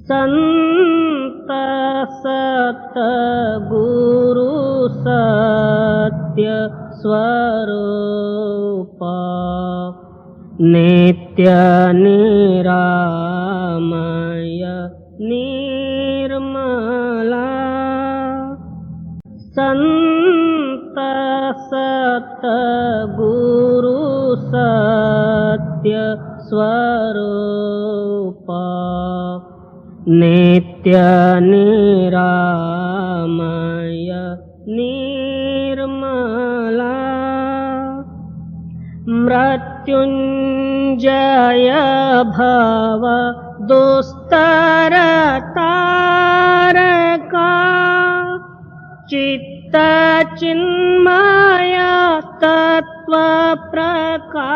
संत सतगुरु सत्य स्वरूप नित्य निरामय निर्मला संत सतगुरु सत्य स्वरूप नित्य निरामय निर्मला मृत्युंजय भव दुस्तर तारका चित्त चिन्मय तत्व प्रकाशका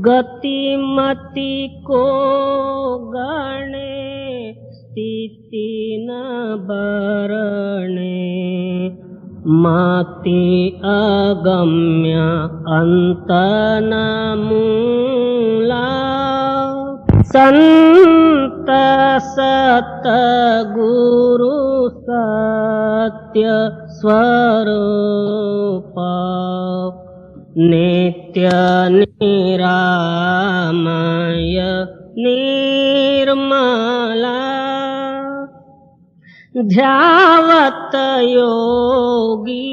गतिमति को गणे स्थिति न बरणे मति अगम्य अंत न मूला संत सतगुरु सत्य स्वरूप नित्य निरामय निर्मला ध्यावत योगी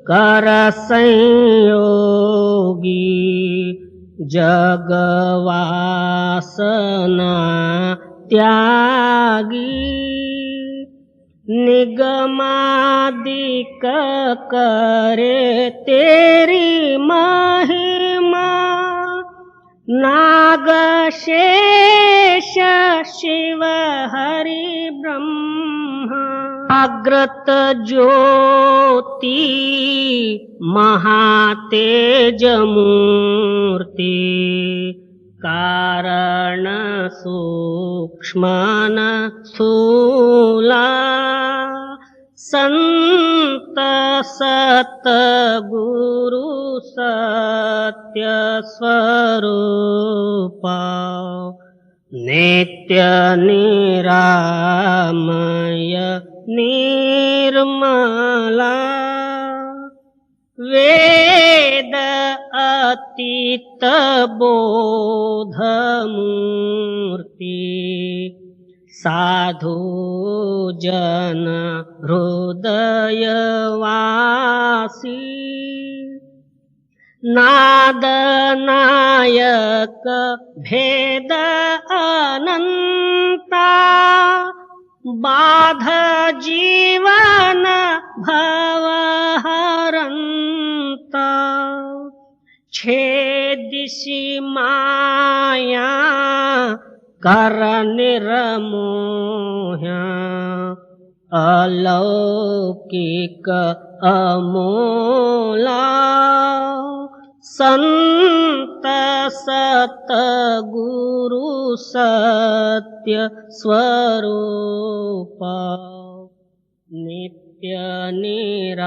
कर संयोगी जगवासना त्यागी निगमादिक करे तेरी महिमा नाग शेष शिव हरि ब्रह्मा अग्रत ज्योति महातेज मूर्ति कारण सूक्ष्मन स्थूला संत सतगुरु सत्य स्वरूप नित्य निरामय निर्मला वेद अतीत बोध मूर्ति साधु जन हृदय वासी नाद नायक भेद अनंता बाध जीवन भव हरंता छेदिसि माया कर निर्मोह्या अलौकिक अमोला संत सतगुरु सत्य स्वरूप नित्य निरामय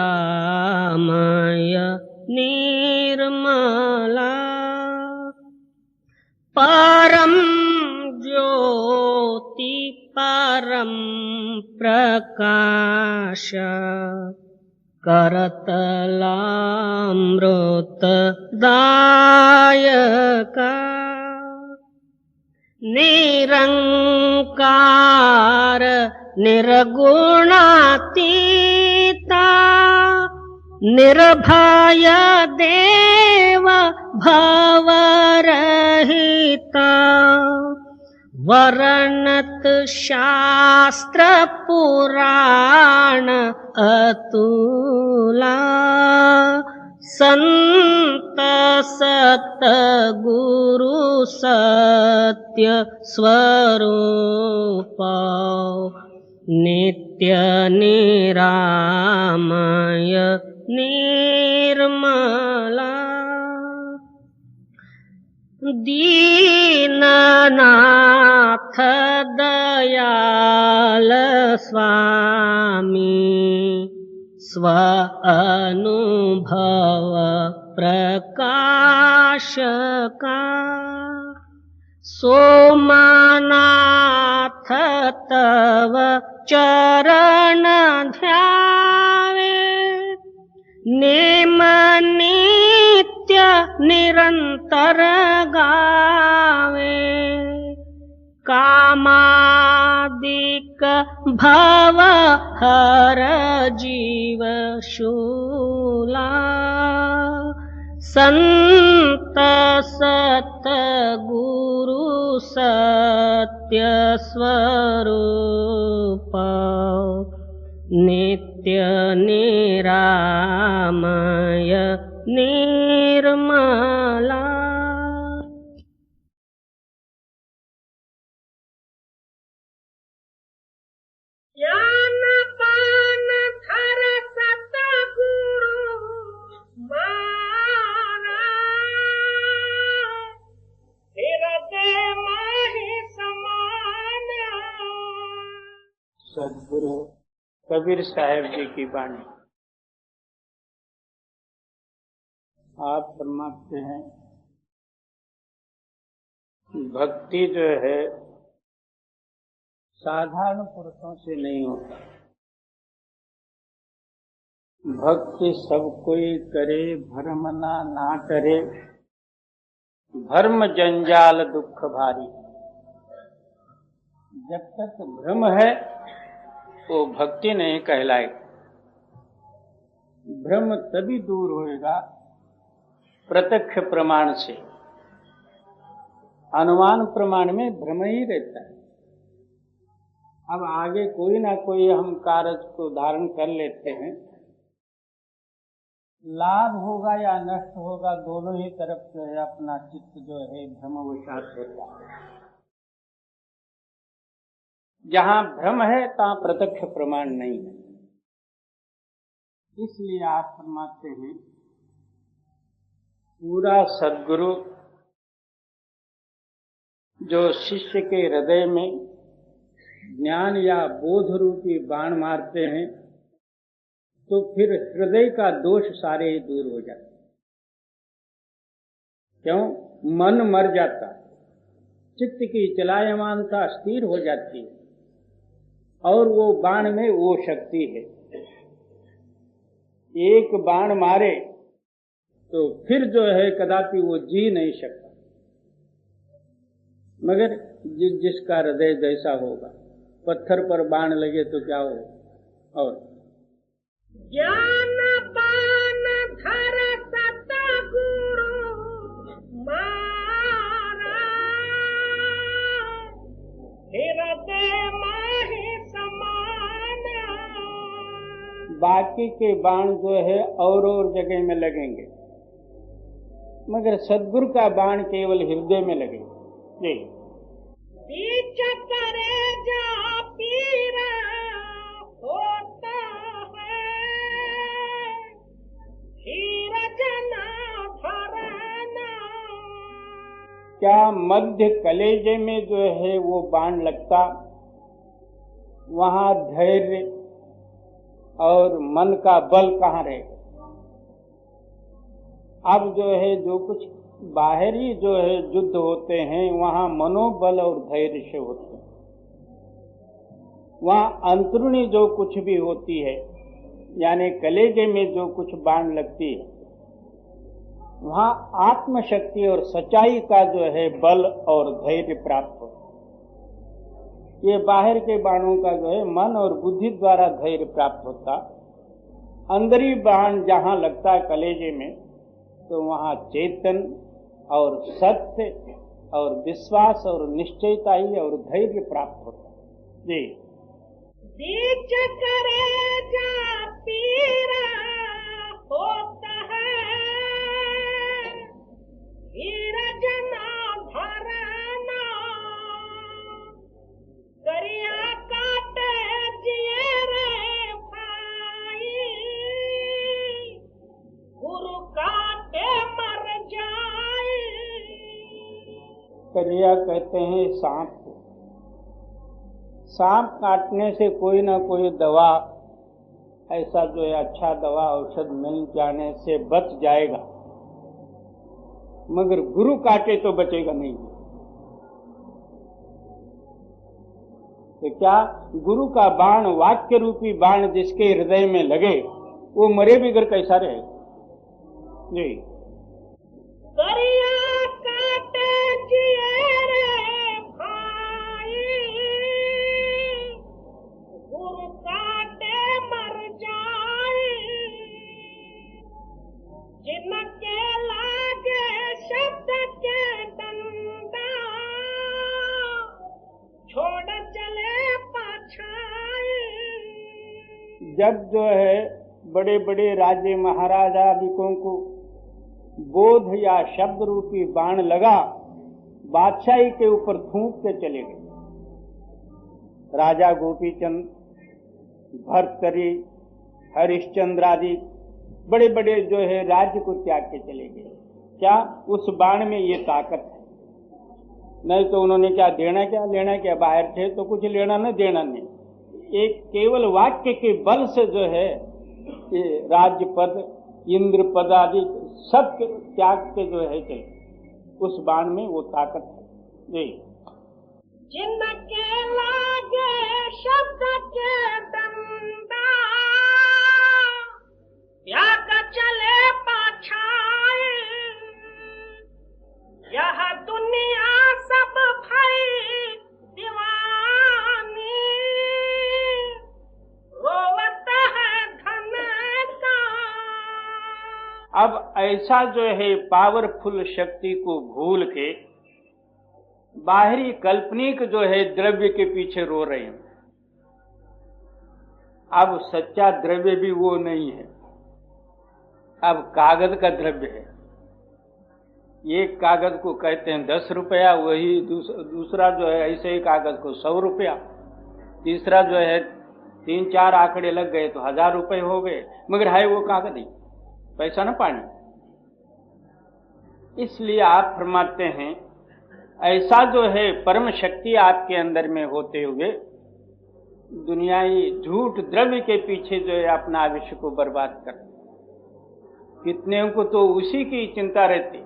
निर्मला परम ज्योति परम प्रकाश करतलामृत दायका निरंकार निर्गुणातीता निर्भय देव भवरहिता वर्णत शास्त्र पुराण अतुला संत सतगुरु सत्य स्वरूप नित्य निरामय निर्मला दीननाथ दयाल स्वामी स्व अनुभव प्रकाश का सोमनाथ तव चरण ध्यावे नेम नित्य निरंतर गावे कामादिक भव हर जीव शूला संत सत गुरु सत्य स्वरूप नित्य निरामय निर्मला। ज्ञान पान धर सतगुरु मारा हृदय माहि समाना। सदगुरु कबीर साहब जी की वाणी। आप फरमाते हैं भक्ति जो है साधारण पुरुषों से नहीं होता। भक्ति सब कोई करे, भ्रम ना करे, भर्म जंजाल दुख भारी। जब तक भ्रम है वो भक्ति नहीं कहलाएगी। भ्रम तभी दूर होएगा प्रत्यक्ष प्रमाण से। अनुमान प्रमाण में भ्रम ही रहता है। अब आगे कोई ना कोई हम कार्य को धारण कर लेते हैं, लाभ होगा या नष्ट होगा दोनों ही तरफ जो है अपना चित्त जो है भ्रमवशात होता है। जहाँ भ्रम है तहाँ प्रत्यक्ष प्रमाण नहीं है। इसलिए आप फरमाते हैं पूरा सद्गुरु जो शिष्य के हृदय में ज्ञान या बोध रूपी बाण मारते हैं तो फिर हृदय का दोष सारे ही दूर हो जाते। क्यों? मन मर जाता, चित्त की चलायमानता स्थिर हो जाती है और वो बाण में वो शक्ति है। एक बाण मारे तो फिर जो है कदापि वो जी नहीं सकता। मगर जिसका हृदय जैसा होगा, पत्थर पर बाण लगे तो क्या हो। और ज्ञान पान धर सतगुरु मारा हृदय माहि समाना। बाकी के बाण जो है और जगह में लगेंगे, मगर सद्गुरु का बाण केवल हृदय में लगेगा। जी बीच करे जा पीरा होता है हीरा जना भरना। क्या मध्य कलेजे में जो है वो बाण लगता, वहां धैर्य और मन का बल कहाँ रहेगा। अब जो है जो कुछ बाहरी जो है युद्ध होते हैं वहां मनोबल और धैर्य से होते हैं। वहां अंतरूणी जो कुछ भी होती है यानी कलेजे में जो कुछ बाण लगती है वहां आत्मशक्ति और सच्चाई का जो है बल और धैर्य प्राप्त होता है। ये बाहर के बाणों का जो है मन और बुद्धि द्वारा धैर्य प्राप्त होता। अंदरी बाण जहां लगता है कलेजे में तो वहां चेतन और सत्य और विश्वास और निश्चयता ही और धैर्य प्राप्त होता है। जी बीच करे जा पीरा होता है हीरा जना भरना। करिया काटे जिए रे भाई गुरु काटे मर जाए। करिया कहते हैं सांप को। सांप काटने से कोई ना कोई दवा ऐसा जो है अच्छा दवा औषध मिल जाने से बच जाएगा, मगर गुरु काटे तो बचेगा नहीं। तो क्या गुरु का बाण, वाक्य रूपी बाण जिसके हृदय में लगे, वो मरे बिगर कैसा रहे? जी। करिया काटे जिए रे भाई, गुरु काटे मर जाए, जिनके लागे शब्द के डंडा, छोड़ चले पाछाए। जब जो है बड़े बड़े राजे महाराजा आदिकों को बोध या शब्द रूपी बाण लगा, बादशाही के ऊपर थूक के चले गए। राजा गोपीचंद, भर्तरी, हरिश्चंद्र आदि बड़े बड़े जो है राज्य को त्याग के चले गए। क्या उस बाण में ये ताकत है? नहीं तो उन्होंने क्या देना, क्या लेना, क्या बाहर थे तो कुछ लेना न देना नहीं। एक केवल वाक्य के बल से जो है ये राज्य पद, इंद्र पद आदि सब त्याग के जो है चले, उस बाण में वो ताकत है। जी। जिनके लागे शब्द के डंडा, त्याग चले पाछाए, यह दुनिया सब भई दीवानी, रोवत है धन का। अब ऐसा जो है पावरफुल शक्ति को भूल के बाहरी काल्पनिक जो है द्रव्य के पीछे रो रहे हैं। अब सच्चा द्रव्य भी वो नहीं है, अब कागज का द्रव्य है। एक कागज को कहते हैं 10 रुपया, वही दूसरा जो है ऐसे ही कागज को 100 रुपया, तीसरा जो है 3-4 आंकड़े लग गए तो 1000 रुपये हो गए, मगर है वो कागज ही, पैसा न पानी। इसलिए आप फरमाते हैं ऐसा जो है परम शक्ति आपके अंदर में होते हुए दुनियाई झूठ द्रव्य के पीछे जो है अपना आयुष्य को बर्बाद कर, कितने को तो उसी की चिंता रहती,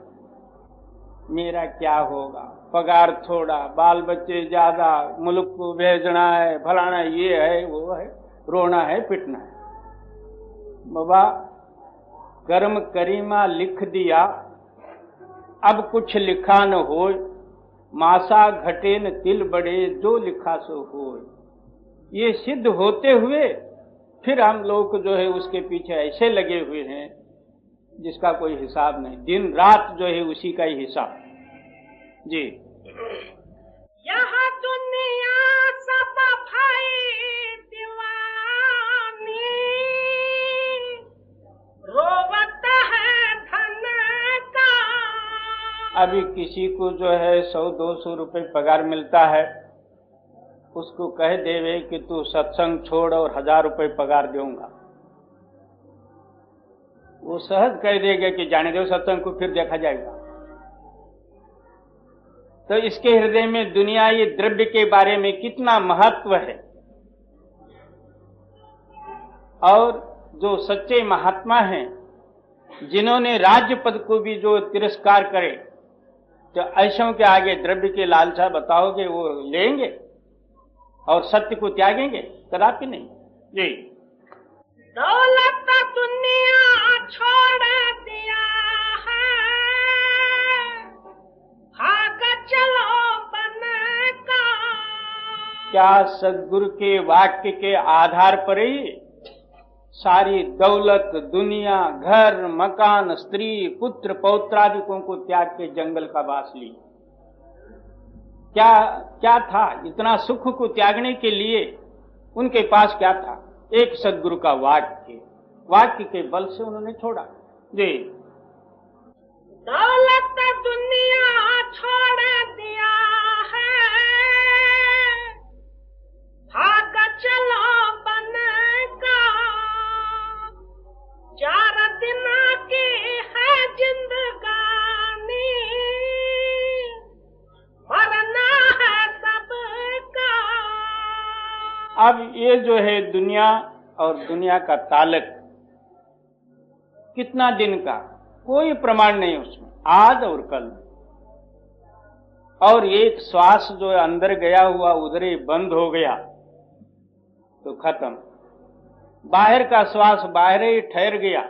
मेरा क्या होगा, पगार थोड़ा, बाल बच्चे ज्यादा, मुल्क को भेजना है, फलाना ये है वो है, रोना है पिटना है। बाबा कर्म करीमा लिख दिया, अब कुछ लिखा न हो, मासा घटे न तिल बड़े, जो लिखा सो हो। ये सिद्ध होते हुए फिर हम लोग जो है उसके पीछे ऐसे लगे हुए हैं जिसका कोई हिसाब नहीं, दिन रात जो है उसी का ही हिसाब। जी। यह दुनिया सब भई दीवानी, रोवत है धन का। अभी किसी को जो है 100-200 रुपए पगार मिलता है, उसको कह देवे कि तू सत्संग छोड़ और 1000 रुपए पगार दूंगा, वो सहज कह देगा कि जाने दो सत्संग को, फिर देखा जाएगा। तो इसके हृदय में दुनियाई द्रव्य के बारे में कितना महत्व है। और जो सच्चे महात्मा हैं जिन्होंने राज्य पद को भी जो तिरस्कार करे, तो ऐसों के आगे द्रव्य के लालसा बताओगे वो लेंगे और सत्य को त्यागेंगे? कदापि नहीं। जी। दौलत दुनिया छोड़ दिया है, भाग चलो बन का। क्या सद्गुरु के वाक्य के आधार पर ही सारी दौलत, दुनिया, घर, मकान, स्त्री, पुत्र, पौत्रादिकों को त्याग के जंगल का वास ली? क्या था इतना सुख को त्यागने के लिए? उनके पास क्या था? एक सद्गुरु का वाक्य के बल से उन्होंने छोड़ा। जी। दौलत दुनिया छोड़ दिया है, भाग चलो बन का। 4 दिन की है जिंदगानी, मरना है सबका। अब ये जो है दुनिया और दुनिया का तालक कितना दिन का, कोई प्रमाण नहीं उसमें, आज और कल। और एक श्वास जो अंदर गया हुआ उधर ही बंद हो गया तो खत्म। बाहर का श्वास बाहर ही ठहर गया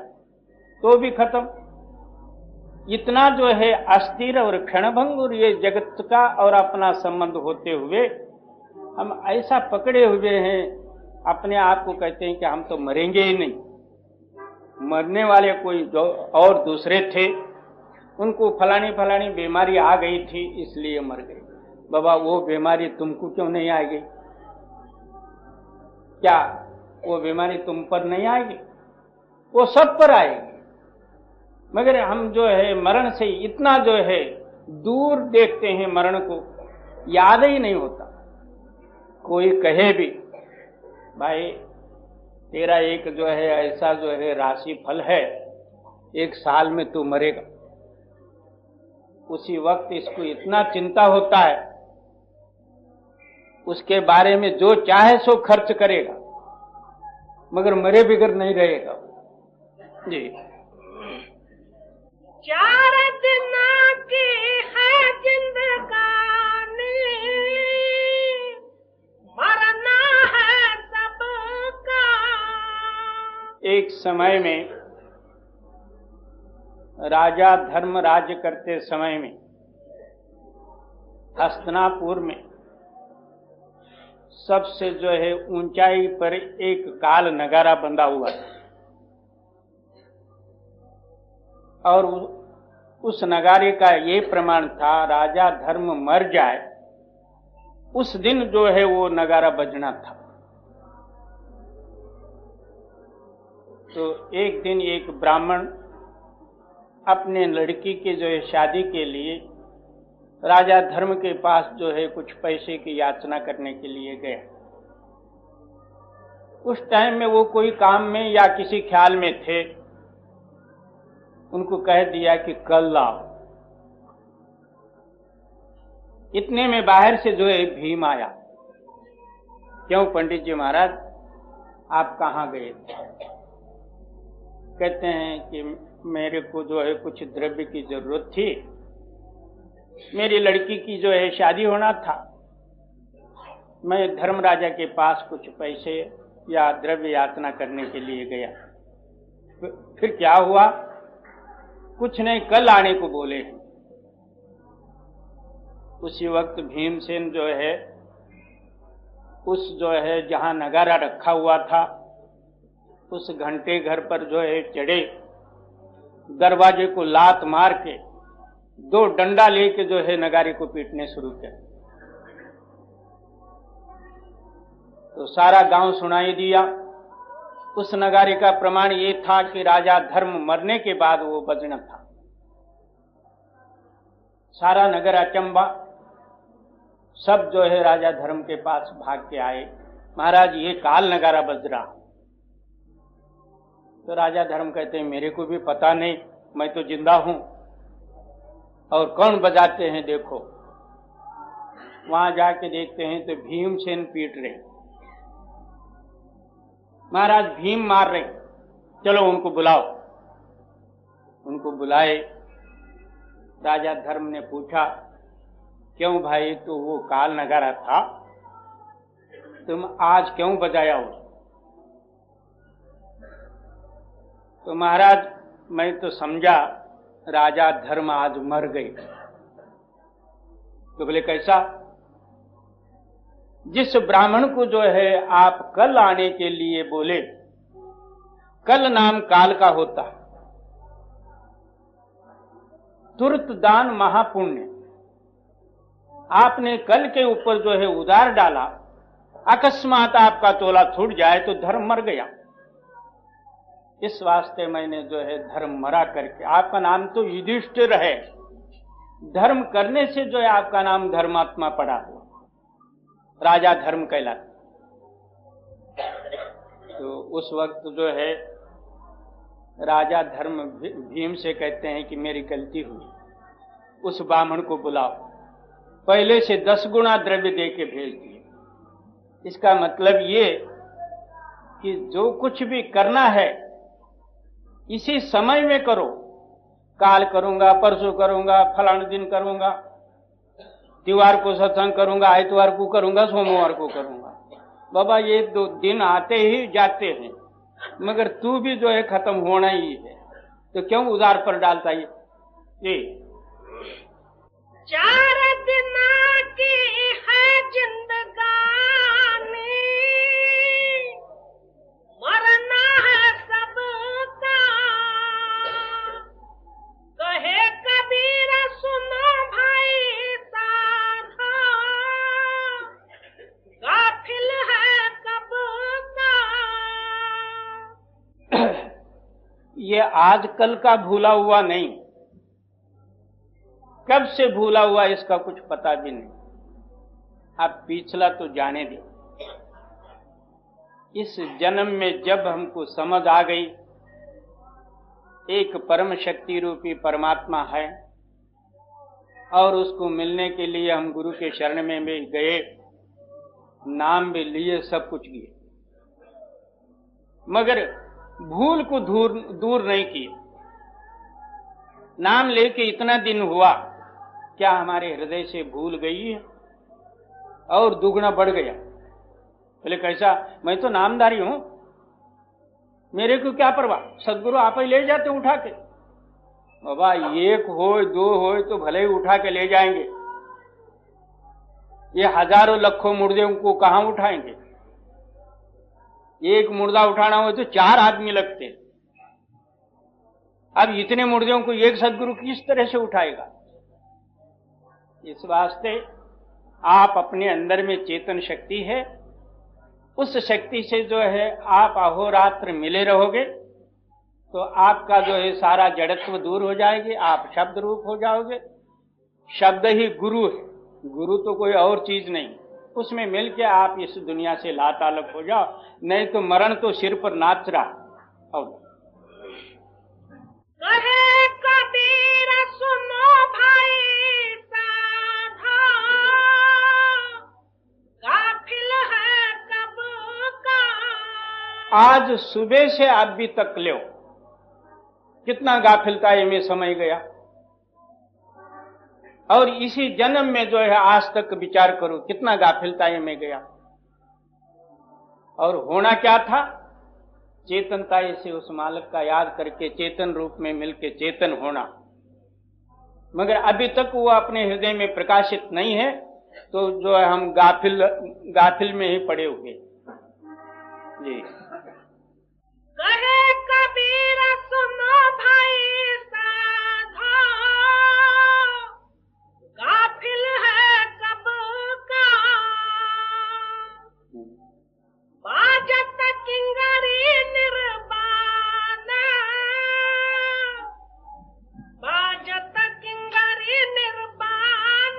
तो भी खत्म। इतना जो है अस्थिर और क्षणभंगुर ये जगत का और अपना संबंध होते हुए हम ऐसा पकड़े हुए हैं, अपने आप को कहते हैं कि हम तो मरेंगे ही नहीं। मरने वाले कोई जो और दूसरे थे, उनको फलानी फलानी बीमारी आ गई थी इसलिए मर गए। बाबा वो बीमारी तुमको क्यों नहीं आएगी? क्या वो बीमारी तुम पर नहीं आएगी? वो सब पर आएगी। मगर हम जो है मरण से इतना जो है दूर देखते हैं, मरण को याद ही नहीं होता। कोई कहे भी भाई तेरा एक जो है ऐसा जो है राशि फल है, 1 साल में तू मरेगा, उसी वक्त इसको इतना चिंता होता है, उसके बारे में जो चाहे सो खर्च करेगा, मगर मरे बिगर नहीं रहेगा जी। 4 दिन की है जिंदगानी, मरना है सबका। एक समय में राजा धर्म राज्य करते समय में हस्तिनापुर में सबसे जो है ऊंचाई पर एक काल नगारा बंधा हुआ था, और उस नगारे का ये प्रमाण था राजा धर्म मर जाए उस दिन जो है वो नगारा बजना था। तो एक दिन एक ब्राह्मण अपने लड़की के जो है शादी के लिए राजा धर्म के पास जो है कुछ पैसे की याचना करने के लिए गया। उस टाइम में वो कोई काम में या किसी ख्याल में थे, उनको कह दिया कि कल लाओ। इतने में बाहर से जो है भीम आया। क्यों पंडित जी महाराज आप कहाँ गए थे? कहते हैं कि मेरे को जो है कुछ द्रव्य की जरूरत थी, मेरी लड़की की जो है शादी होना था, मैं धर्म राजा के पास कुछ पैसे या द्रव्य याचना करने के लिए गया। फिर क्या हुआ? कुछ नहीं, कल आने को बोले। उसी वक्त भीमसेन जो है उस जो है जहां नगारा रखा हुआ था उस घंटे घर पर जो है चढ़े, दरवाजे को लात मार के 2 डंडा लेके जो है नगारे को पीटने शुरू किया। तो सारा गांव सुनाई दिया। उस नगारे का प्रमाण ये था कि राजा धर्म मरने के बाद वो बजना था। सारा नगर अचंबा, सब जो है राजा धर्म के पास भाग के आए, महाराज ये काल नगारा बज रहा। तो राजा धर्म कहते हैं मेरे को भी पता नहीं, मैं तो जिंदा हूं, और कौन बजाते हैं देखो। वहां जाके देखते हैं तो भीमसेन पीट रहे, महाराज भीम मार रहे, चलो उनको बुलाओ। उनको बुलाए। राजा धर्म ने पूछा क्यों भाई, तो वो काल नगारा था, तुम आज क्यों बजाया हो? तो महाराज मैं तो समझा राजा धर्म आज मर गए। तो बोले कैसा? जिस ब्राह्मण को जो है आप कल आने के लिए बोले, कल नाम काल का होता, तुरंत दान महापुण्य, आपने कल के ऊपर जो है उधार डाला, अकस्मात आपका तोला छूट जाए तो धर्म मर गया। इस वास्ते मैंने जो है धर्म मरा करके, आपका नाम तो युधिष्ठिर है, धर्म करने से जो है आपका नाम धर्मात्मा पड़ा हुआ, राजा धर्म कहलाता। तो उस वक्त जो है राजा धर्म भीम से कहते हैं कि मेरी गलती हुई, उस ब्राह्मण को बुलाओ। पहले से 10 गुना द्रव्य दे के भेज दिए। इसका मतलब ये कि जो कुछ भी करना है इसी समय में करो। काल करूंगा, परसों करूंगा, फलाने दिन करूंगा, त्योहार को सत्संग करूंगा, आइतवार को करूंगा, सोमवार को करूंगा। बाबा ये 2 दिन आते ही जाते हैं, मगर तू भी जो है खत्म होना ही है, तो क्यों उधार पर डालता है? जी 4 दिन की है जिंदगानी, मरना है सबका। कहे कबीर सुनो भाई साधा, गाफिल है कब का। ये आजकल का भूला हुआ नहीं, कब से भूला हुआ इसका कुछ पता भी नहीं। आप पिछला तो जाने दे। इस जन्म में जब हमको समझ आ गई एक परम शक्ति रूपी परमात्मा है और उसको मिलने के लिए हम गुरु के शरण में भी गए, नाम भी लिए, सब कुछ किए, मगर भूल को दूर नहीं किए। नाम लेके इतना दिन हुआ, क्या हमारे हृदय से भूल गई है और दुगना बढ़ गया। बोले कैसा? मैं तो नामधारी हूं, मेरे को क्या परवाह, सदगुरु आप ही ले जाते उठा के। बाबा 1 हो 2 हो तो भले ही उठा के ले जाएंगे, ये हजारों लाखों मुर्दों को कहां उठाएंगे? एक मुर्दा उठाना हो तो 4 आदमी लगते हैं। अब इतने मुर्दों को एक सदगुरु किस तरह से उठाएगा? इस वास्ते आप अपने अंदर में चेतन शक्ति है, उस शक्ति से जो है आप अहोरात्र मिले रहोगे तो आपका जो है सारा जड़त्व दूर हो जाएगी, आप शब्द रूप हो जाओगे। शब्द ही गुरु है, गुरु तो कोई और चीज नहीं। उसमें मिलके आप इस दुनिया से लातालक हो जाओ, नहीं तो मरण तो सिर पर नाच रहा। और कहे कबीर सुनो भाई साधा, गाफिल है कब का। आज सुबह से आप भी तक लो, कितना गाफिलता में समय गया। और इसी जन्म में जो है आज तक विचार करो कितना गाफिलता में गया। और होना क्या था? चेतनता से उस मालिक का याद करके चेतन रूप में मिलके चेतन होना, मगर अभी तक वो अपने हृदय में प्रकाशित नहीं है, तो जो है हम गाफिल में ही पड़े हुए। जी कहे कबीर सुनो भाई साधा, गाफिल है कब का। बाजत किंगरी निर्बाण, बाजत किंगरी निर्बाण।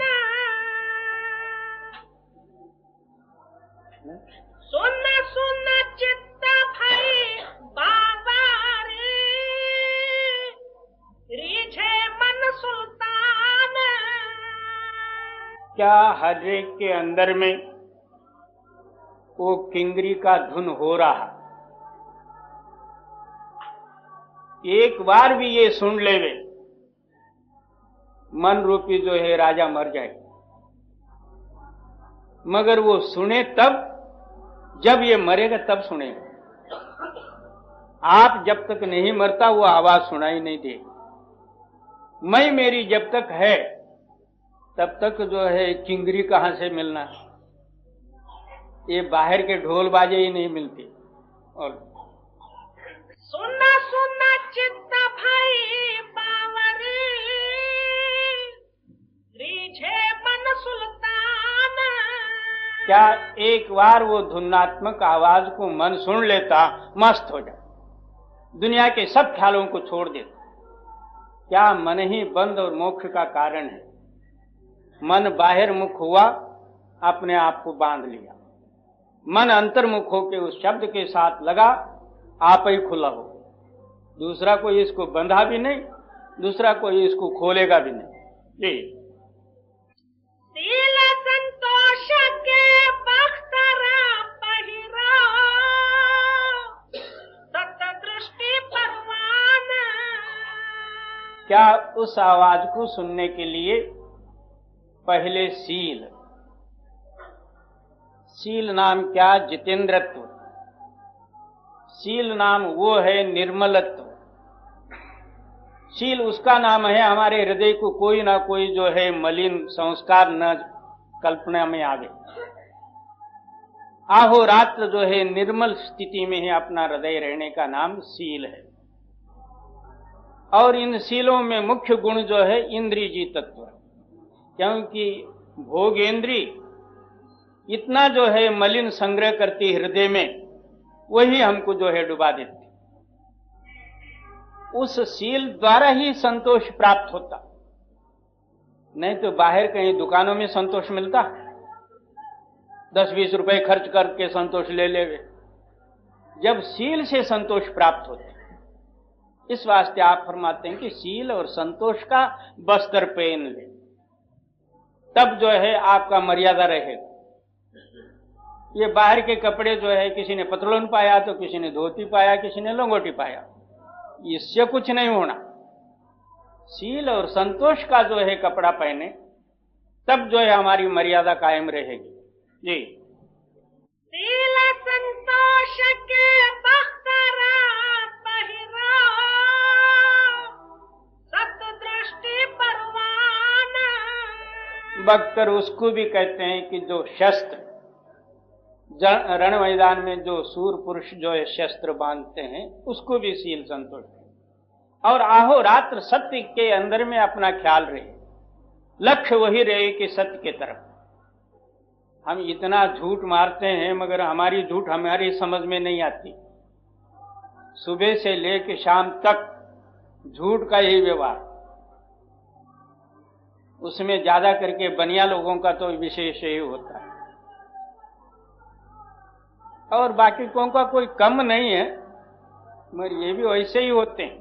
सुन सुन चित्त भई बाबा रे, रीझे मन सुल्तान। क्या हर एक के अंदर में वो किंगरी का धुन हो रहा? एक बार भी ये सुन लेवे, मन रूपी जो है राजा मर जाए। मगर वो सुने तब, जब ये मरेगा तब सुनेगा। आप जब तक नहीं मरता वो आवाज सुनाई नहीं दे। मैं मेरी जब तक है तब तक जो है किंगरी कहां से मिलना? ये बाहर के ढोल बाजे ही नहीं मिलते। और सुना सुना चित्त भाई बावरी, रीझे मन सुल्तान। क्या एक बार वो धुनात्मक आवाज को मन सुन लेता, मस्त हो जाता, दुनिया के सब ख्यालों को छोड़ देता। क्या मन ही बंद और मोक्ष का कारण है। मन बाहर मुख हुआ, अपने आप को बांध लिया। मन अंतर्मुख होकर उस शब्द के साथ लगा, आप ही खुला हो। दूसरा कोई इसको बंधा भी नहीं, दूसरा कोई इसको खोलेगा भी नहीं। जी शील संतोष के बख्तरा पहिरा, सत दृष्टि परवान। क्या उस आवाज को सुनने के लिए पहले शील। शील नाम क्या? जितेंद्रत्व। शील नाम वो है निर्मलत्व। शील उसका नाम है हमारे हृदय को कोई ना कोई जो है मलिन संस्कार न कल्पना में आवे। आहोरात्र जो है निर्मल स्थिति में है अपना हृदय रहने का नाम शील है। और इन शीलों में मुख्य गुण जो है इंद्रिय तत्व, क्योंकि भोगेंद्री इतना जो है मलिन संग्रह करती हृदय में, वही हमको जो है डुबा देती। उस शील द्वारा ही संतोष प्राप्त होता, नहीं तो बाहर कहीं दुकानों में संतोष मिलता। 10-20 रुपए खर्च करके संतोष ले लेवे। जब शील से संतोष प्राप्त होता, इस वास्ते आप फरमाते हैं कि शील और संतोष का बस्तर पहन ले, तब जो है आपका मर्यादा रहेगा। ये बाहर के कपड़े जो है, किसी ने पतलून पाया तो किसी ने धोती पाया, किसी ने लंगोटी पाया, इससे कुछ नहीं होना। शील और संतोष का जो है कपड़ा पहने, तब जो है हमारी मर्यादा कायम रहेगी। जी। शील संतोष के बख्तरा पहिरा, सत दृष्टि परवाना। बख्तर उसको भी कहते हैं कि जो शस्त्र रण मैदान में जो सूर पुरुष जो है शस्त्र बांधते हैं, उसको भी शील संतोष है। और आहोरात्र सत्य के अंदर में अपना ख्याल रहे, लक्ष्य वही रहे कि सत्य के तरफ। हम इतना झूठ मारते हैं मगर हमारी झूठ हमारी समझ में नहीं आती। सुबह से लेकर शाम तक झूठ का ही व्यवहार, उसमें ज्यादा करके बनिया लोगों का तो विशेष ही होता है, और बाकी कोई का कोई कम नहीं है, मगर ये भी वैसे ही होते हैं।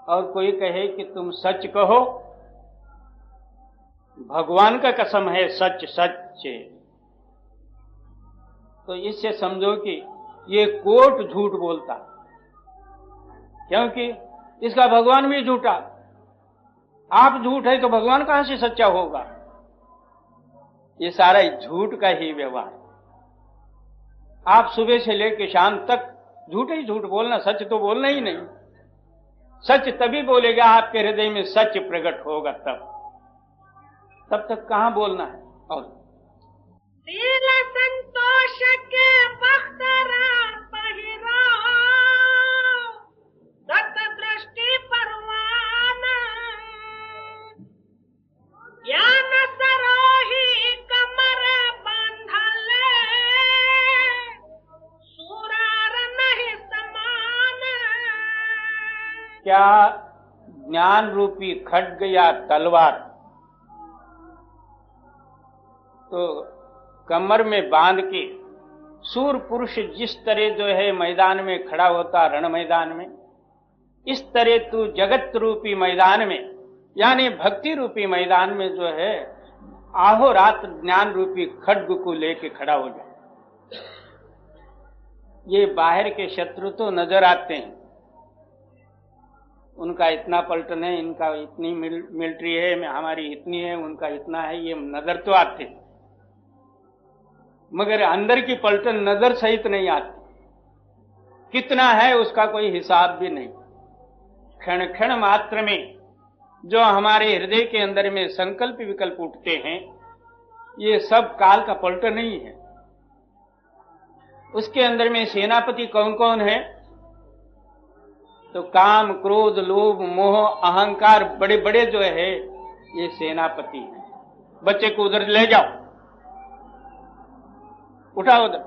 और कोई कहे कि तुम सच कहो, भगवान का कसम है सच सच है, तो इससे समझो कि ये कोट झूठ बोलता, क्योंकि इसका भगवान भी झूठा। आप झूठ है तो भगवान कहां से सच्चा होगा? ये सारा झूठ का ही व्यवहार। आप सुबह से लेकर शाम तक झूठ ही झूठ बोलना, सच तो बोलना ही नहीं। सच तभी बोलेगा आपके हृदय में सच प्रकट होगा, तब तक कहां बोलना है। और शील संतोष के बख्तरा पहिरा, सत दृष्टि परवाना। ज्ञान सरोही कमर बांधले, सुरार नहीं समान। क्या ज्ञान रूपी खड्ग या तलवार तो कमर में बांध के सूर पुरुष जिस तरह जो है मैदान में खड़ा होता, रण मैदान में, इस तरह तू जगत रूपी मैदान में, यानी भक्ति रूपी मैदान में जो है आहोरात्र ज्ञान रूपी खड्ग को लेके खड़ा हो जाए। ये बाहर के शत्रु तो नजर आते हैं, उनका इतना पलटन है, इनका इतनी मिलिट्री है, हमारी इतनी है, उनका इतना है, ये नजर तो आते हैं, मगर अंदर की पलटन नजर सहित नहीं आती। कितना है उसका कोई हिसाब भी नहीं। क्षण क्षण मात्र में जो हमारे हृदय के अंदर में संकल्प विकल्प उठते हैं, ये सब काल का पलटन नहीं है। उसके अंदर में सेनापति कौन कौन है? तो काम, क्रोध, लोभ, मोह, अहंकार, बड़े बड़े जो है ये सेनापति हैं। बच्चे को उधर ले जाओ, उठाओ उधर।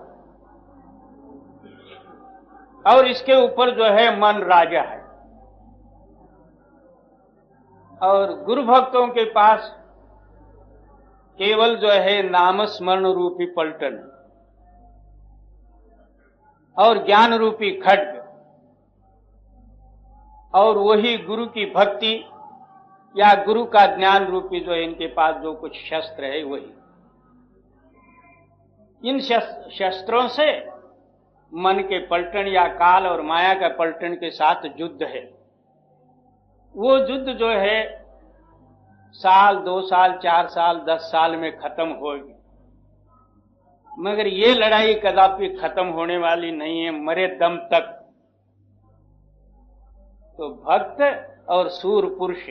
और इसके ऊपर जो है मन राजा है। और गुरु भक्तों के पास केवल जो है नाम स्मरण रूपी पलटन और ज्ञान रूपी खड्ग, और वही गुरु की भक्ति या गुरु का ज्ञान रूपी जो है इनके पास जो कुछ शस्त्र है वही। इन शस्त्रों से मन के पलटन या काल और माया का पलटन के साथ युद्ध है। वो युद्ध जो है साल, 2 साल, 4 साल, 10 साल में खत्म होगी, मगर ये लड़ाई कदापि खत्म होने वाली नहीं है, मरे दम तक। तो भक्त और सूर पुरुष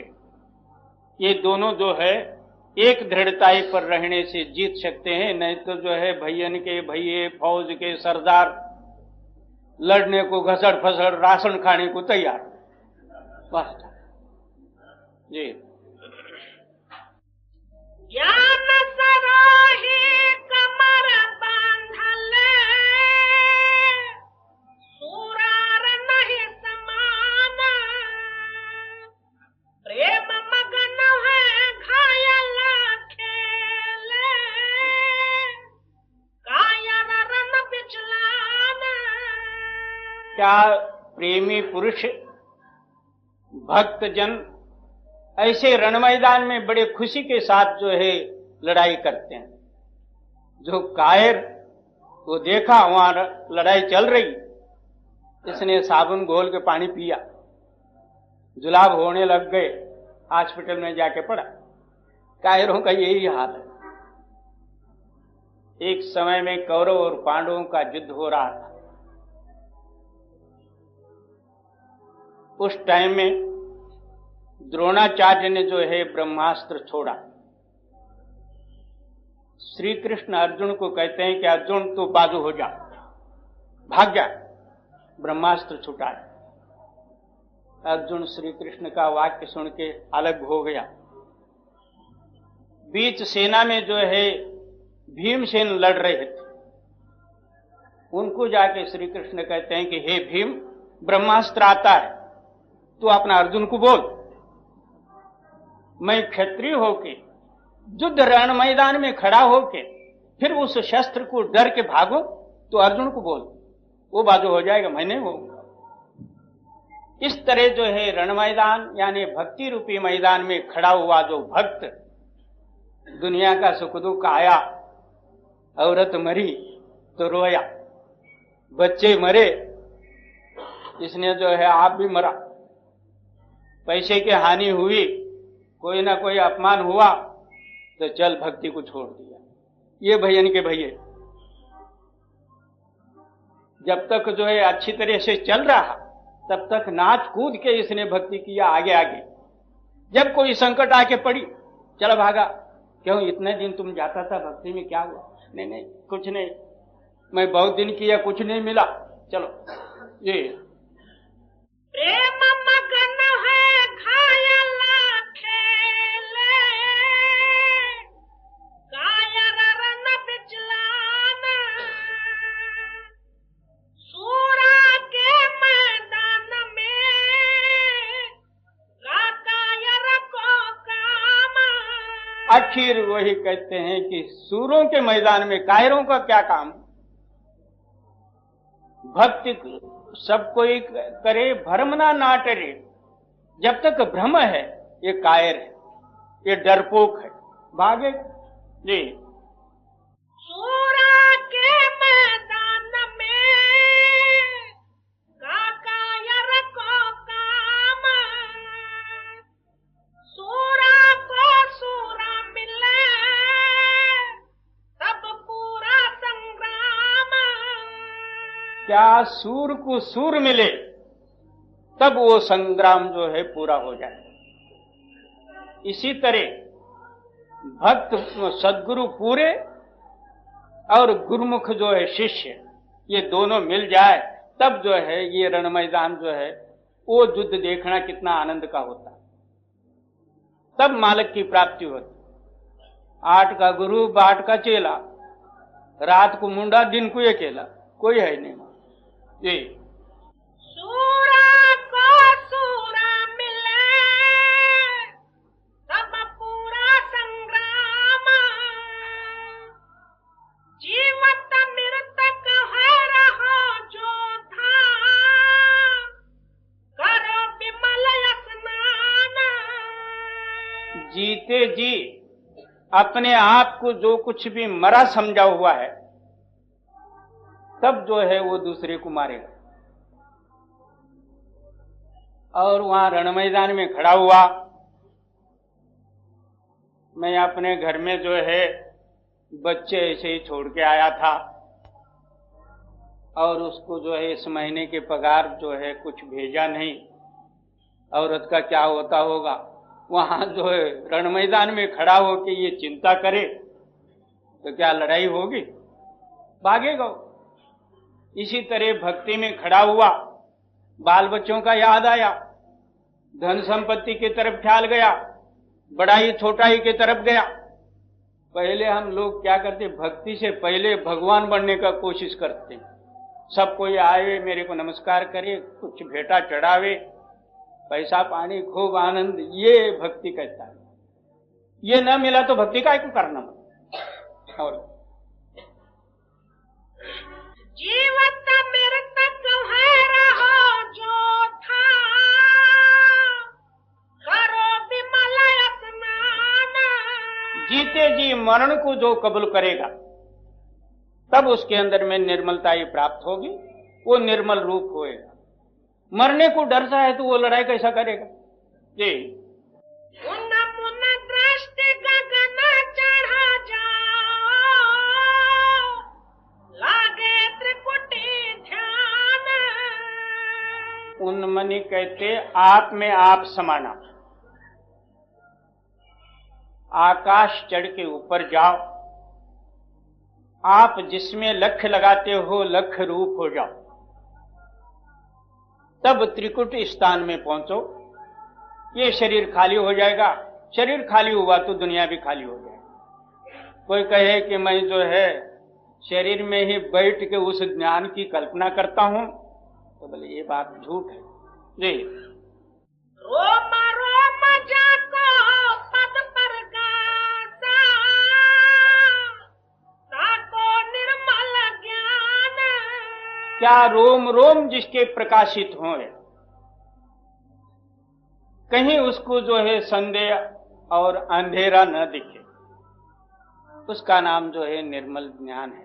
ये दोनों जो है एक दृढ़ताई पर रहने से जीत सकते हैं, नहीं तो जो है भैयन के भैये, फौज के सरदार लड़ने को घसड़ फसड़, राशन खाने को तैयार। बस जी। ज्ञान सरोही कमर बांधले, सूरार नहीं समान, प्रेम मगन है घायल खेले, कायर रन बिचलान। क्या प्रेमी पुरुष भक्त जन ऐसे रण मैदान में बड़े खुशी के साथ जो है लड़ाई करते हैं। जो कायर, वो देखा वहां लड़ाई चल रही, इसने साबुन घोल के पानी पिया, जुलाब होने लग गए, हॉस्पिटल में जाके पड़ा। कायरों का यही हाल है। एक समय में कौरव और पांडवों का युद्ध हो रहा था। उस टाइम में द्रोणाचार्य ने जो है ब्रह्मास्त्र छोड़ा। श्री कृष्ण अर्जुन को कहते हैं कि अर्जुन तू बाजू हो जा, भाग जा, ब्रह्मास्त्र छूटा है। अर्जुन श्री कृष्ण का वाक्य सुन के अलग हो गया। बीच सेना में जो है भीमसेन लड़ रहे थे, उनको जाके श्री कृष्ण कहते हैं कि हे भीम, ब्रह्मास्त्र आता है, तू अपना अर्जुन को बोल। मैं क्षत्रिय होके युद्ध रण मैदान में खड़ा होके फिर उस शस्त्र को डर के भागो, तो अर्जुन को बोल, वो बाजू हो जाएगा, मैं नहीं होऊंगा। इस तरह जो है रण मैदान यानी भक्ति रूपी मैदान में खड़ा हुआ जो भक्त, दुनिया का सुख दुख आया, औरत मरी तो रोया, बच्चे मरे, इसने जो है आप भी मरा, पैसे की हानि हुई, कोई ना कोई अपमान हुआ, तो चल भक्ति को छोड़ दिया। ये भैयन के भैये जब तक जो है अच्छी तरह से चल रहा, तब तक नाच कूद के इसने भक्ति किया आगे आगे। जब कोई संकट आके पड़ी, चल भागा। क्यों इतने दिन तुम जाता था भक्ति में, क्या हुआ? नहीं नहीं कुछ नहीं, मैं बहुत दिन किया, कुछ नहीं मिला, चलो। ये प्रेम मगन है घायल खेले, कायर रन बिचलान, सूरा के मैदान में कायर को काम। आखिर वही कहते हैं कि सूरों के मैदान में कायरों का क्या काम। भक्ति सब कोई करे, भ्रम ना टरे। जब तक भ्रम है ये कायर है, ये डरपोक है, भागे जी। सूरा के मैदान में कायर को काम, सूरा को सूरा मिले तब पूरा संग्राम। क्या सूर को सूर मिले तब वो संग्राम जो है पूरा हो जाए। इसी तरह भक्त सद्गुरु पूरे और गुरुमुख जो है शिष्य, ये दोनों मिल जाए तब जो है ये रण मैदान जो है वो युद्ध देखना कितना आनंद का होता है। तब मालिक की प्राप्ति होती। 8 का गुरु 8 का चेला, रात को मुंडा दिन को अकेला, कोई है नहीं जी। सूरा को सूरा मिले तब पूरा संग्राम, जीवत मृतक है रहो जोधा, करो विमल स्नान। जीते जी अपने आप को जो कुछ भी मरा समझा हुआ है, तब जो है वो दूसरे को मारेगा। और वहां रण मैदान में खड़ा हुआ मैं अपने घर में जो है बच्चे ऐसे ही छोड़ के आया था और उसको जो है इस महीने के पगार जो है कुछ भेजा नहीं। औरत का क्या होता होगा, वहां जो है रण मैदान में खड़ा होके ये चिंता करे तो क्या लड़ाई होगी, भागेगा। इसी तरह भक्ति में खड़ा हुआ, बाल बच्चों का याद आया, धन संपत्ति की तरफ ख्याल गया, बड़ाई छोटाई की तरफ गया। पहले हम लोग क्या करते, भक्ति से पहले भगवान बनने का कोशिश करते। सब कोई आए, मेरे को नमस्कार करे, कुछ भेंटा चढ़ावे, पैसा पानी खूब आनंद, ये भक्ति कहता है। ये न मिला तो भक्ति काय को करना। और जीवत मृतक है रहो जो था, करो विमल स्नान। जीते जी मरण को जो कबूल करेगा तब उसके अंदर में निर्मलता ही प्राप्त होगी, वो निर्मल रूप होएगा। मरने को डरता है तो वो लड़ाई कैसा करेगा जी। उन मुन दृष्टि गगन चढ़ा जाओ, लागे त्रिकुटी ध्यान। उन्मनी कहते आप में आप समाना। आकाश चढ़ के ऊपर जाओ, आप जिसमें लक्ष्य लगाते हो लक्ष्य रूप हो जाओ, तब त्रिकुट स्थान में पहुंचो। ये शरीर खाली हो जाएगा, शरीर खाली हुआ तो दुनिया भी खाली हो जाएगी। कोई कहे कि मैं जो है शरीर में ही बैठ के उस ज्ञान की कल्पना करता हूं, तो बोले ये बात झूठ है जी। रोम रोम जाको पद पर गासा, ताको निर्मल ज्ञान। क्या रोम रोम जिसके प्रकाशित हों, कहीं उसको जो है संदेह और अंधेरा न दिखे, उसका नाम जो है निर्मल ज्ञान है।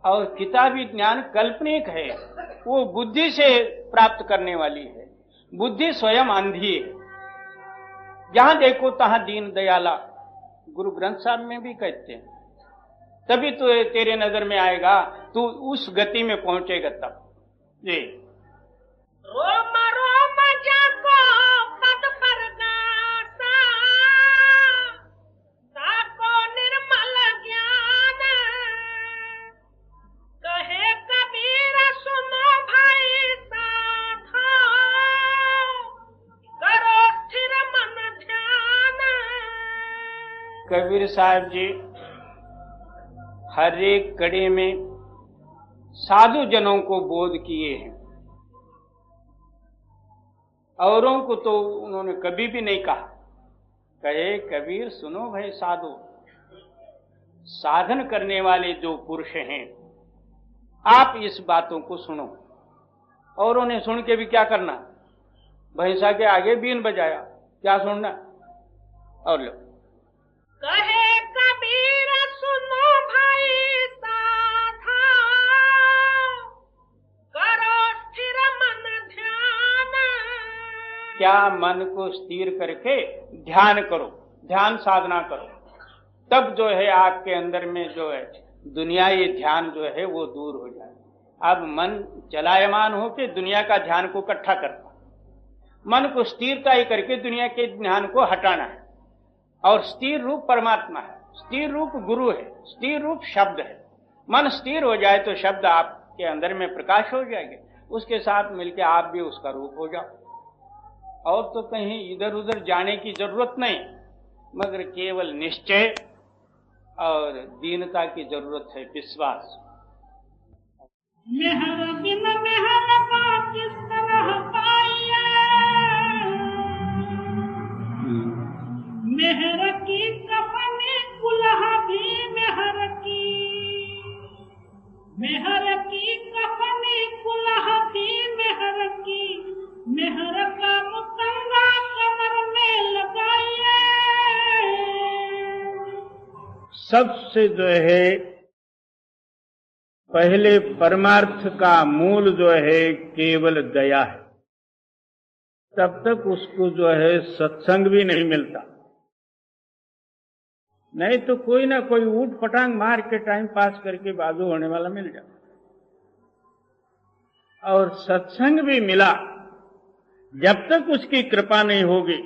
और किताबी ज्ञान काल्पनिक है, वो बुद्धि से प्राप्त करने वाली है। बुद्धि स्वयं अंधी है। जहां देखो तहां दीन दयाला, गुरु ग्रंथ साहब में भी कहते हैं। तभी तो तेरे नजर में आएगा, तू उस गति में पहुंचेगा तब जी। रोम रोम जाको पद पर गासा, ताको निर्मल ज्ञान। कहे कबीर सुनो भाई साधो, करो स्थिर मन ध्यान। कबीर साहब जी हर एक कड़ी में साधु जनों को बोध किए हैं। औरों को तो उन्होंने कभी भी नहीं कहा। कहे कबीर सुनो भाई साधु, साधन करने वाले जो पुरुष हैं आप इस बातों को सुनो। और उन्हें सुन के भी क्या करना, भैंसा के आगे बीन बजाया, क्या सुनना। और लो कहे कबीर सुनो भाई साधा, करो स्थिर मन ध्यान। क्या मन को स्थिर करके ध्यान करो, ध्यान साधना करो, तब जो है आपके अंदर में जो है दुनियाई ध्यान जो है वो दूर हो जाए। अब मन चलायमान होकर दुनिया का ध्यान को इकट्ठा करता, मन को स्थिरता ही करके दुनिया के ध्यान को हटाना है। और स्थिर रूप परमात्मा है, स्थिर रूप गुरु है, स्थिर रूप शब्द है। मन स्थिर हो जाए तो शब्द आपके अंदर में प्रकाश हो जाएंगे, उसके साथ मिलकर आप भी उसका रूप हो जाओ। और तो कहीं इधर उधर जाने की जरूरत नहीं, मगर केवल निश्चय और दीनता की जरूरत है, विश्वास। मेहर बिन मेहर का किस तरह पाइए, मेहर की कफनी कुल्हा भी मेहर की, मेहर की कफनी कुल्हा भी मेहर की, मेहर का मुतंगा कमर में लगाइए। सबसे जो है पहले परमार्थ का मूल जो है केवल दया है। तब तक उसको जो है सत्संग भी नहीं मिलता। नहीं तो कोई ना कोई ऊट पटांग मार के टाइम पास करके बाजू होने वाला मिल जाए। और सत्संग भी मिला जब तक उसकी कृपा नहीं होगी,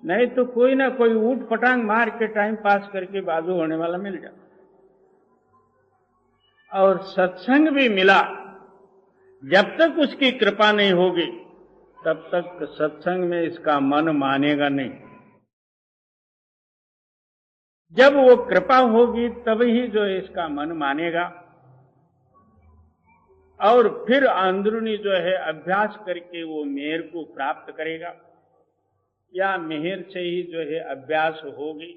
नहीं तो कोई ना कोई ऊट पटांग मार के टाइम पास करके बाजू होने वाला मिल जाए। और सत्संग भी मिला जब तक उसकी कृपा नहीं होगी, तब तक सत्संग में इसका मन मानेगा नहीं। जब वो कृपा होगी तब ही जो है इसका मन मानेगा, और फिर अंदरूनी जो है अभ्यास करके वो मेहर को प्राप्त करेगा। या मेहर से ही जो है अभ्यास होगी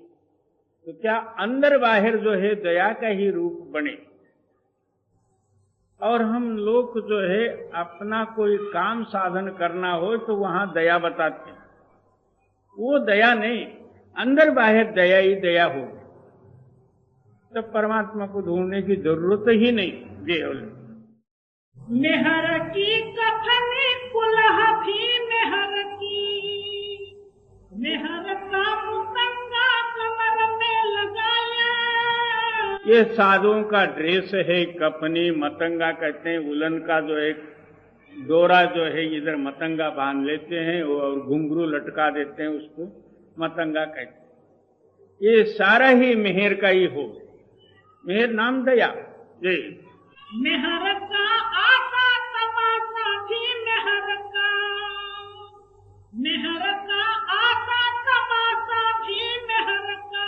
तो क्या अंदर बाहर जो है दया का ही रूप बने। और हम लोग जो है अपना कोई काम साधन करना हो तो वहां दया बताते हैं, वो दया नहीं, अंदर बाहर दया ही दया हो, तब परमात्मा को ढूंढने की जरूरत ही नहीं। जी बोले मेहर की कफनी कुलह भी मेहर की, मेहर का मुतंगा कमर में लगाया। ये साधुओं का ड्रेस है, कफनी मतंगा कहते हैं, उलन का जो एक डोरा जो है इधर मतंगा बांध लेते हैं और घुंघरू लटका देते हैं, उसको मतंगा कहते हैं। ये सारा ही मेहर का ही हो, मेहर नाम दया। जी मेहर का आका तमाशा भी मेहर का, मेहर का आका तमाशा भी मेहर का,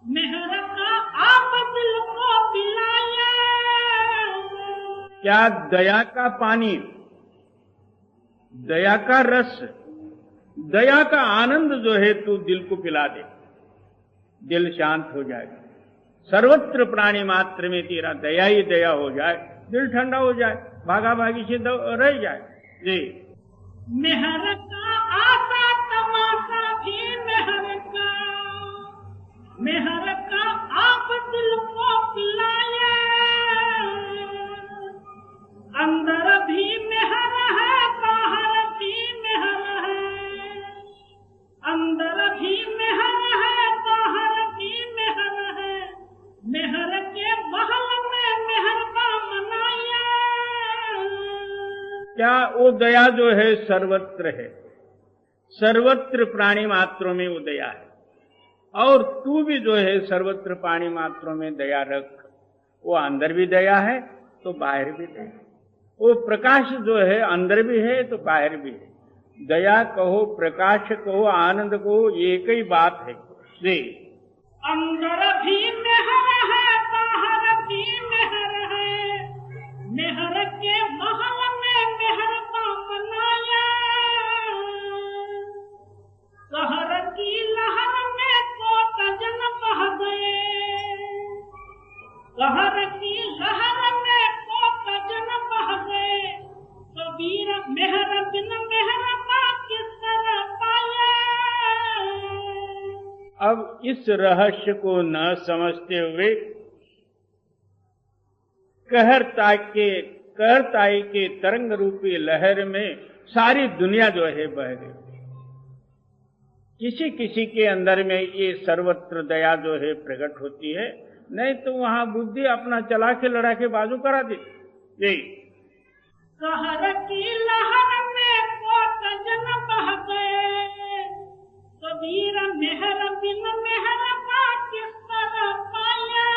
मेहर का आप दिल को पिलाया। क्या दया का पानी, दया का रस, दया का आनंद जो है तू दिल को पिला दे, दिल शांत हो जाएगा। सर्वत्र प्राणी मात्र में तेरा दया ही दया हो जाए, दिल ठंडा हो जाए, भागा भागी से रह जाए। जी मेहर का आशा तमाशा भी मेहर का, मेहर का आप दिल को पिलाए। अंदर भी मेहर है, बाहर भी मेहर है, अंदर भी मेहर है, बाहर भी मेहर है। मेहर के महल में मेहर का मनाया। क्या वो दया जो है सर्वत्र है, सर्वत्र प्राणी मात्रों में वो दया है। और तू भी जो है सर्वत्र प्राणी मात्रों में दया रख, वो अंदर भी दया है तो बाहर भी दया है। वो प्रकाश जो है अंदर भी है तो बाहर भी है। दया कहो, प्रकाश कहो, आनंद कहो, एक ही बात है। जी अंदर भी मेहर है, बाहर भी मेहर है। मेहर के महल में मेहर का मनाया। कहर की लहर में तो तजन बह गए, कहर की लहर में तो तजन बह गए। तो वीर मेहर बिन मेहर का किस तरह पाया। अब इस रहस्य को न समझते हुए कहरताई के तरंग रूपी लहर में सारी दुनिया जो है बह गई। किसी किसी के अंदर में ये सर्वत्र दया जो है प्रकट होती है, नहीं तो वहां बुद्धि अपना चला के लड़ा के बाजू करा दी। यही कहर की लहर में तो तजन बह गए। तो वीर मेहर बिन मेहर का किस तरह पाया।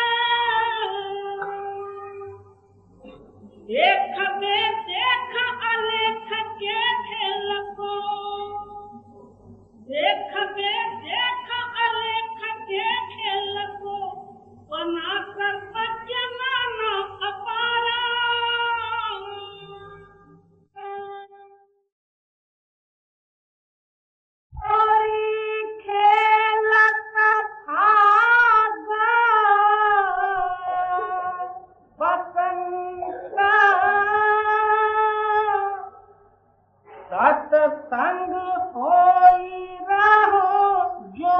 देख बे देख अलेख के खेल को, देख बे देख अलेख के खेल को। बना कर नाना अपारा। सत्संग होई रहो जो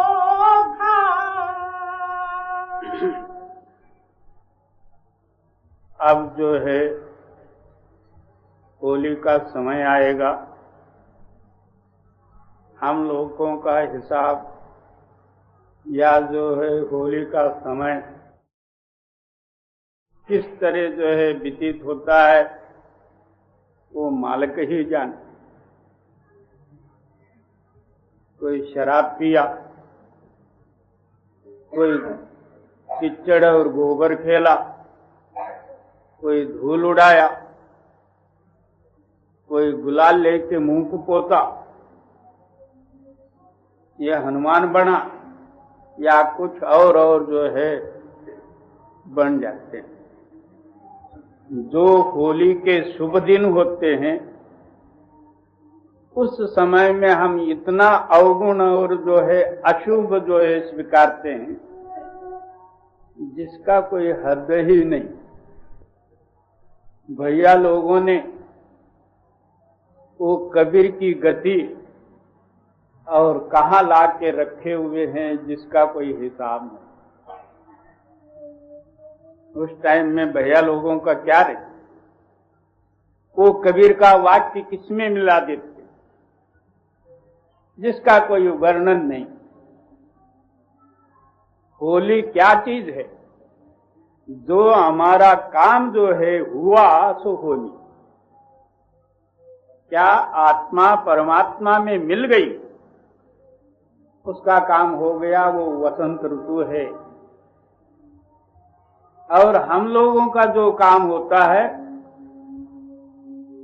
अब जो है होली का समय आएगा, हम लोगों का हिसाब या जो है होली का समय किस तरह जो है व्यतीत होता है वो मालिक ही जाने। कोई शराब पिया, कोई कीचड़ और गोबर खेला, कोई धूल उड़ाया, कोई गुलाल लेके मुंह को पोता, ये हनुमान बना या कुछ और जो है बन जाते हैं। जो होली के शुभ दिन होते हैं उस समय में हम इतना अवगुण और जो है अशुभ जो है स्वीकारते हैं जिसका कोई हद ही नहीं। भैया लोगों ने वो कबीर की गति और कहाँ ला के रखे हुए हैं जिसका कोई हिसाब नहीं। उस टाइम में भैया लोगों का क्या रहे, वो कबीर का वाक्य किसमें मिला देते जिसका कोई वर्णन नहीं। होली क्या चीज है? जो हमारा काम जो है हुआ सो होली। क्या आत्मा परमात्मा में मिल गई, उसका काम हो गया, वो वसंत ऋतु है। और हम लोगों का जो काम होता है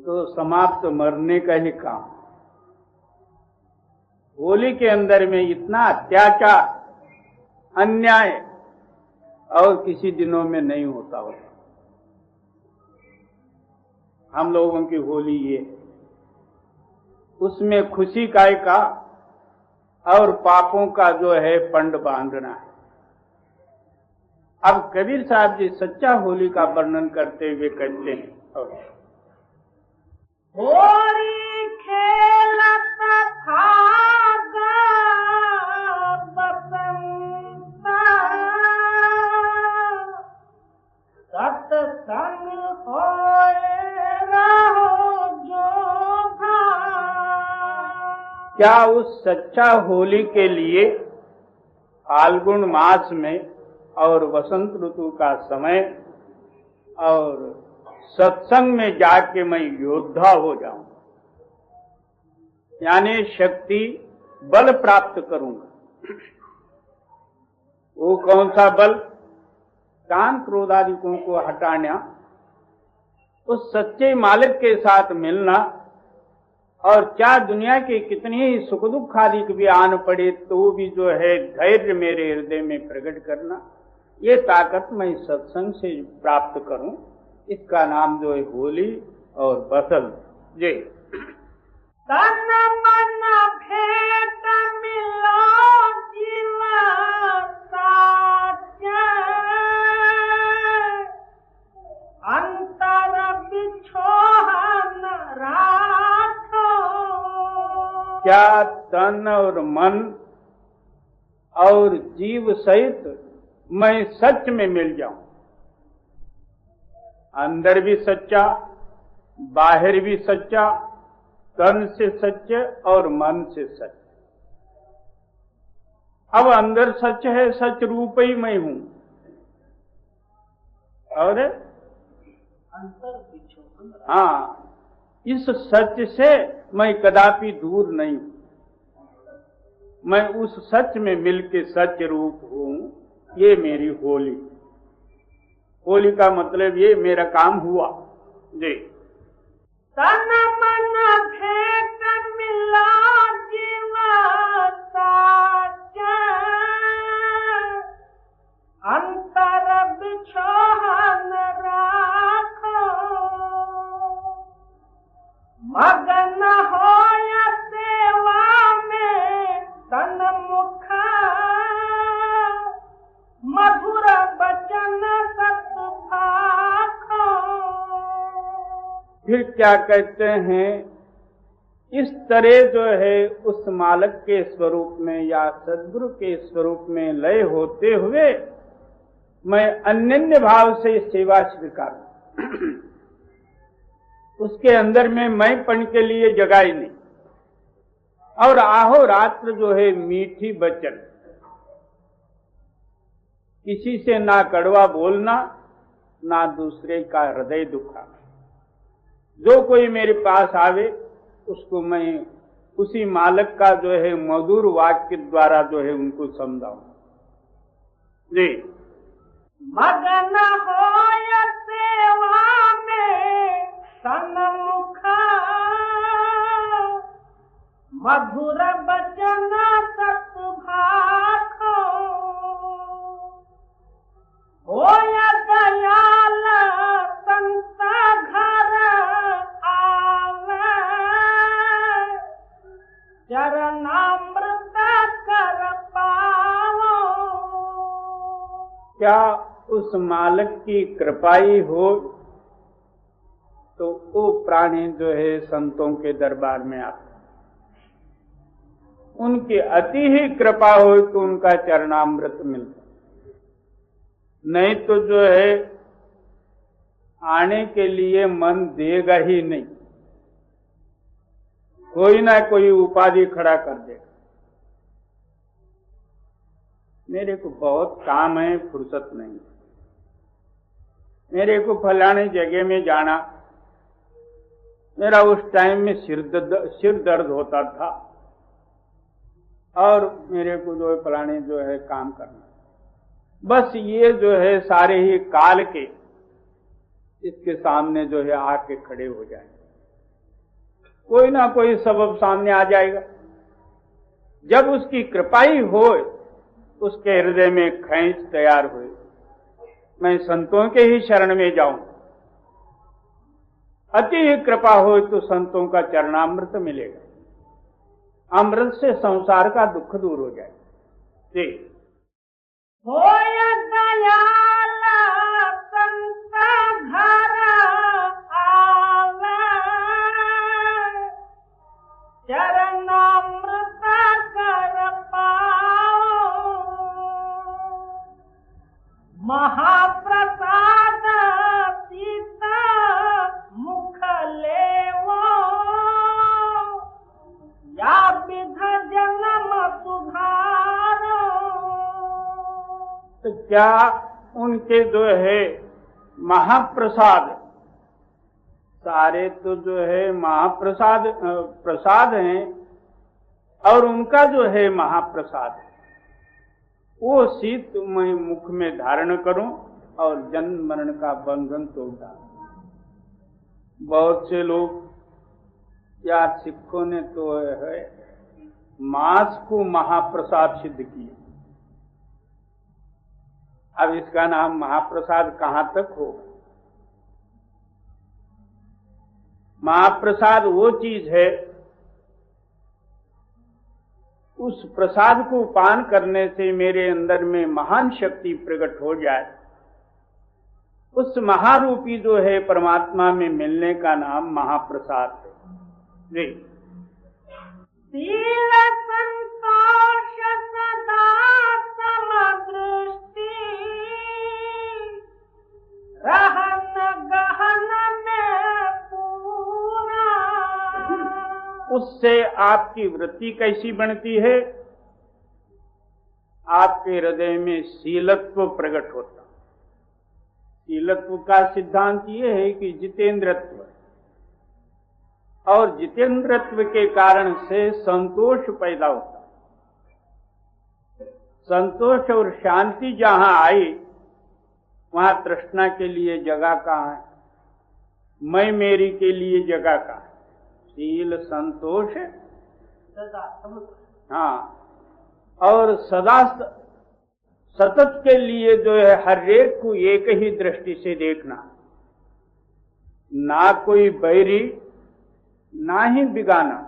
तो समाप्त मरने का ही काम। होली के अंदर में इतना अत्याचार अन्याय और किसी दिनों में नहीं होता। हम लोगों की होली ये, उसमें खुशी काय का और पापों का जो है पंड बांधना है। अब कबीर साहब जी सच्चा होली का वर्णन करते हुए कहते हैं, होली खेलत था बसंत, सत्संग होए रहो जो था। क्या उस सच्चा होली के लिए फाल्गुन मास में और वसंत ऋतु का समय और सत्संग में जाके मैं योद्धा हो जाऊं, यानी शक्ति बल प्राप्त करूंगा। वो कौन सा बल? काम क्रोध आदिकों को हटाना, उस सच्चे मालिक के साथ मिलना, और क्या दुनिया के कितनी ही सुख दुख आदि भी आन पड़े तो भी जो है धैर्य मेरे हृदय में प्रकट करना। ये ताकत मैं सत्संग से प्राप्त करूं। इसका नाम जो है होली और बसंत जी। तन मन भेंट मिलो जीवन साध्य, अंतर बिछोहन राखो। क्या तन और मन और जीव सहित मैं सच में मिल जाऊं, अंदर भी सच्चा, बाहर भी सच्चा, तन से सच और मन से सच। अब अंदर सच है, सच रूप ही मैं हूं, और हाँ, इस सच से मैं कदापि दूर नहीं हूं। मैं उस सच में मिलके सच रूप हूं। ये मेरी होली। होली का मतलब ये मेरा काम हुआ जी। तन मन भेंट मिला जीवन साध्य, अंतर बिछोहन राखो। मगन होय सेवा में तन मुख, मधुर बचन सत्भाखो। फिर क्या कहते हैं, इस तरह जो है उस मालिक के स्वरूप में या सद्गुरु के स्वरूप में लय होते हुए मैं अनन्य भाव से सेवा स्वीकार, उसके अंदर में मैंपन के लिए जगह ही नहीं। और आहो रात्र जो है मीठी बचन, किसी से ना कड़वा बोलना, ना दूसरे का हृदय दुखाना। जो कोई मेरे पास आवे उसको मैं उसी मालिक का जो है मधुर वाक्य द्वारा जो है उनको समझाऊं। जी, मगन होय सेवा में सन्मुख, मधुर बचन सतभाखो, होय दयाल संत घर आवे, चरणामृत कर पावो। क्या उस मालिक की कृपाई हो तो वो प्राणी जो है संतों के दरबार में आते, उनकी अति ही कृपा हो तो उनका चरणामृत मिलता, नहीं तो जो है आने के लिए मन देगा ही नहीं, कोई ना कोई उपाधि खड़ा कर देगा। मेरे को बहुत काम है, फुर्सत नहीं, मेरे को फलाने जगह में जाना, मेरा उस टाइम में सिर दर्द होता था और मेरे को जो है फलाने जो है काम करना, बस ये जो है सारे ही काल के इसके सामने जो है आके खड़े हो जाए, कोई ना कोई सबब सामने आ जाएगा। जब उसकी कृपाई हो उसके हृदय में खींच तैयार हुई, मैं संतों के ही शरण में जाऊं, अति ही कृपा हो तो संतों का चरणामृत मिलेगा, अमृत से संसार का दुख दूर हो जाए। जी, होय दयाल संत घर आवे, चरणामृत कर पाओ, महाप्रसाद सीता मुख लेवो, या विध जन्म सुधारो। तो क्या उनके जो है महाप्रसाद, सारे तो जो है महाप्रसाद प्रसाद हैं, और उनका जो है महाप्रसाद वो शीत मैं मुख में धारण करूं और जन्म मरण का बंधन तोड़ डालूं। बहुत से लोग यार सिखों ने तो है मांस को महाप्रसाद सिद्ध किया, अब इसका नाम महाप्रसाद कहां तक होगा? महाप्रसाद वो चीज है, उस प्रसाद को पान करने से मेरे अंदर में महान शक्ति प्रकट हो जाए, उस महारूपी जो है परमात्मा में मिलने का नाम महाप्रसाद है। जी, शील संतोष सदा समदृष्टि, रहन गहन में पूरा। उससे आपकी वृत्ति कैसी बनती है? आपके हृदय में शीलत्व प्रकट होता। शीलत्व का सिद्धांत ये है कि जितेंद्रत्व, और जितेंद्रत्व के कारण से संतोष पैदा होता। संतोष और शांति जहां आई वहां तृष्णा के लिए जगह कहां है? मैं मेरी के लिए जगह कहां है? शील संतोष हाँ, और सदा सतत के लिए जो है हर एक को एक ही दृष्टि से देखना, ना कोई बैरी ना ही बिगाना।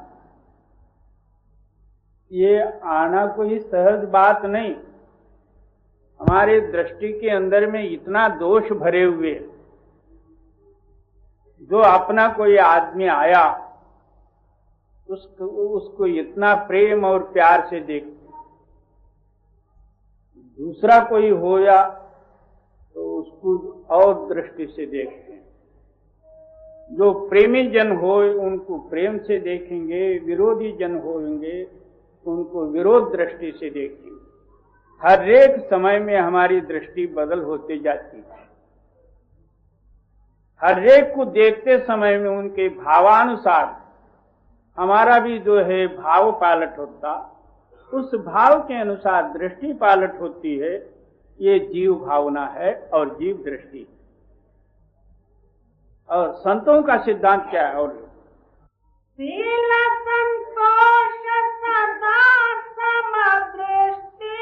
ये आना कोई सहज बात नहीं, हमारे दृष्टि के अंदर में इतना दोष भरे हुए, जो अपना कोई आदमी आया उसको इतना प्रेम और प्यार से देखते, दूसरा कोई होया तो उसको और दृष्टि से देखते हैं। जो प्रेमी जन हो उनको प्रेम से देखेंगे, विरोधी जन होंगे उनको विरोध दृष्टि से देखेंगे। हर एक समय में हमारी दृष्टि बदल होती जाती है। हर एक को देखते समय में उनके भावानुसार हमारा भी जो है भाव पालट होता, उस भाव के अनुसार दृष्टि पालट होती है। ये जीव भावना है और जीव दृष्टि। और संतों का सिद्धांत क्या है? और शील संतोष सदा समदृष्टि,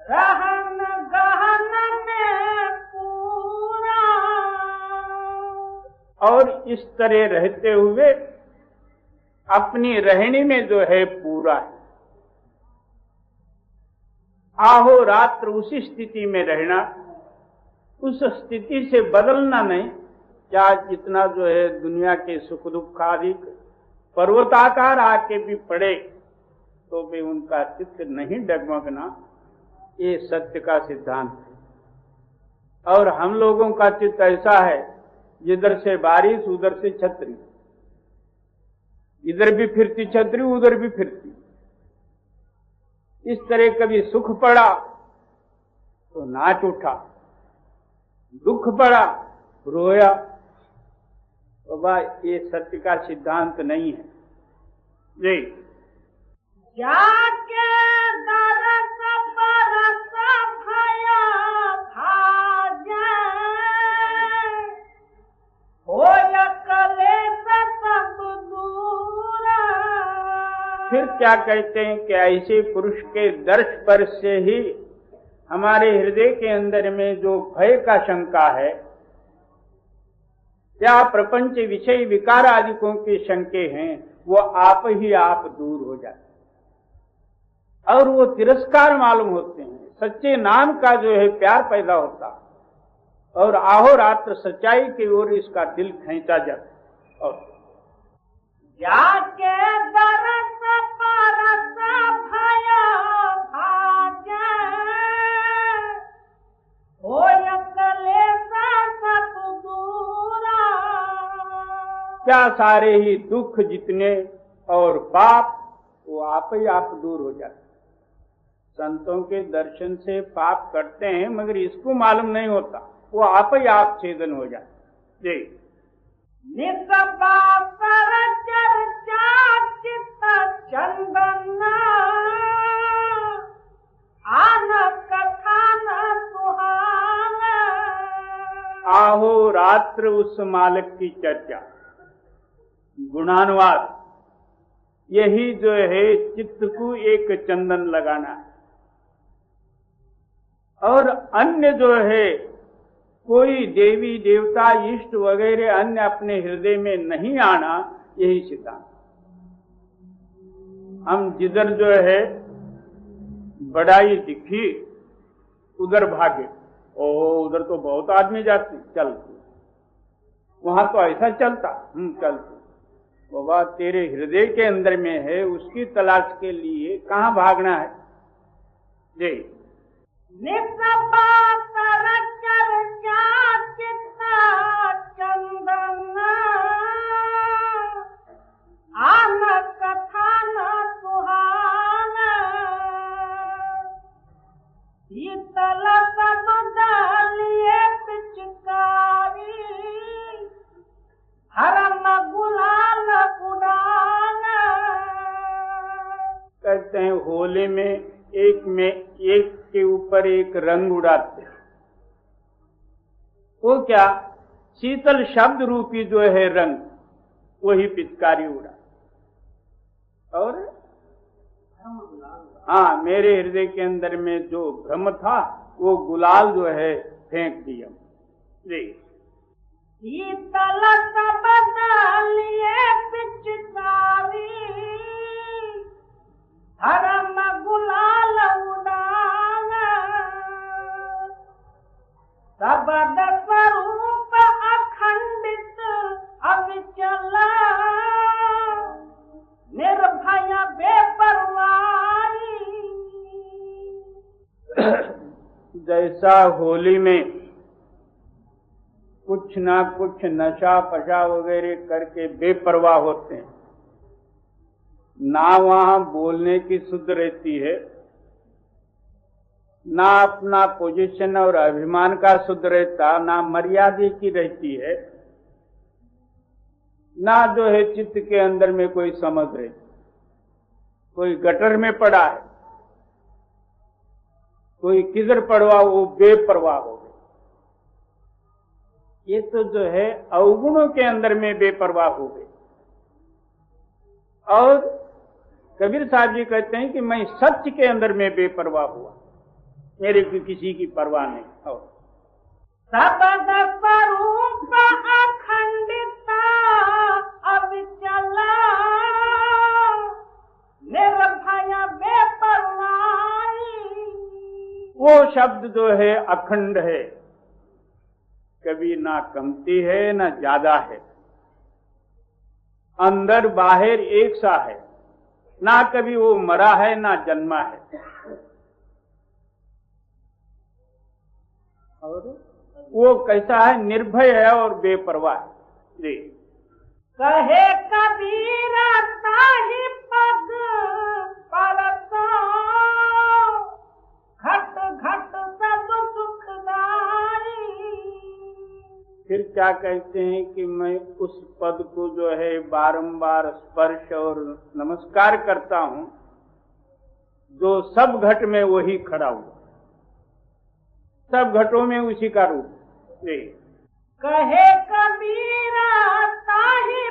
रहन गहन में पूरा। और इस तरह रहते हुए अपनी रहनी में जो है पूरा है। आहो रात्र उसी स्थिति में रहना, उस स्थिति से बदलना नहीं। क्या जितना जो है दुनिया के सुख दुख आदि पर्वताकार आके भी पड़े तो भी उनका चित्त नहीं डगमगना, ये सत्य का सिद्धांत है। और हम लोगों का चित्त ऐसा है, जिधर से बारिश उधर से छतरी, इधर भी फिरती छतरी उधर भी फिरती। इस तरह कभी सुख पड़ा तो नाच उठा, दुख पड़ा रोया। तो भाई ये सत्य का सिद्धांत नहीं है जी। जाके दरस बरस भया भाजे, होय कलेश सब दूरा। फिर क्या कहते हैं कि ऐसे पुरुष के दर्श पर से ही हमारे हृदय के अंदर में जो भय का शंका है या प्रपंच विषय विकार आदिकों के शंके हैं, वो आप ही आप दूर हो जाते और वो तिरस्कार मालूम होते हैं। सच्चे नाम का जो है प्यार पैदा होता और आहो रात्र सच्चाई की ओर इसका दिल खींचा जाता। और जाके दरस बरस भया भाजे, होय कलेश सब दूरा। क्या सारे ही दुख जितने और पाप वो आप ही आप दूर हो जाते। संतों के दर्शन से पाप करते हैं मगर इसको मालूम नहीं होता, वो आप ही आप छेदन हो जाते जी। निसबासर चर्चा चित्त चंदन, आन कथा न सुहान। आहो रात्र उस मालिक की चर्चा, गुणानुवाद, यही जो है चित्त को एक चंदन लगाना है। और अन्य जो है कोई देवी देवता इष्ट वगैरह अन्य अपने हृदय में नहीं आना, यही सिद्धांत। हम जिधर जो है बड़ाई दिखी उधर भागे, ओ उधर तो बहुत आदमी जाते, चल वहां तो ऐसा चलता, चलते। बाबा तेरे हृदय के अंदर में है, उसकी तलाश के लिए कहाँ भागना है जी। निसबासर चर्चा चित्त चंदन, आन कथा न सुहान। शीतल समुदलिए पिचकारी, हरम गुलाल उड़ान। कहते हैं होली में एक के ऊपर एक रंग उड़ाते हैं। वो क्या, शीतल शब्द रूपी जो है रंग, वही पिचकारी उड़ा। और हाँ, मेरे हृदय के अंदर में जो भ्रम था वो गुलाल जो है फेंक दिया जी। शीतल सबदलिए पिचकारी, धर्म गुलाल उड़ान। सबद स्वरूप अखंडित अविचल, निर्भय बेपरवाही। जैसा होली में कुछ ना कुछ नशा पशा वगैरह करके बेपरवाह होते हैं, ना वहां बोलने की शुद्ध रहती है, ना अपना पोजीशन और अभिमान का शुद्ध रहता, ना मर्यादा की रहती है, ना जो है चित्त के अंदर में कोई समझ रहती। कोई गटर में पड़ा है, कोई किधर पड़वा, वो बेपरवाह हो गए। ये तो जो है अवगुणों के अंदर में बेपरवाह हो गए। और कबीर साहब जी कहते हैं कि मैं सत्य के अंदर में बेपरवाह हुआ, मेरे को किसी की परवाह नहीं। और सबद स्वरूप अखंडिता अविचला निर्भय बेपरवाही। वो शब्द जो है अखंड है, कभी ना कमती है ना ज्यादा है, अंदर बाहर एक सा है, ना कभी वो मरा है ना जन्मा है। और वो कैसा है? निर्भय है और बेपरवाह है। जी कहे कबीरा ताहि पद परता घट घट सब सुखदाई। फिर क्या कहते हैं कि मैं उस पद को जो है बारंबार स्पर्श और नमस्कार करता हूं, जो सब घट में वही खड़ा हुआ, सब घटों में उसी का रूप। कहे कबीरा ताहि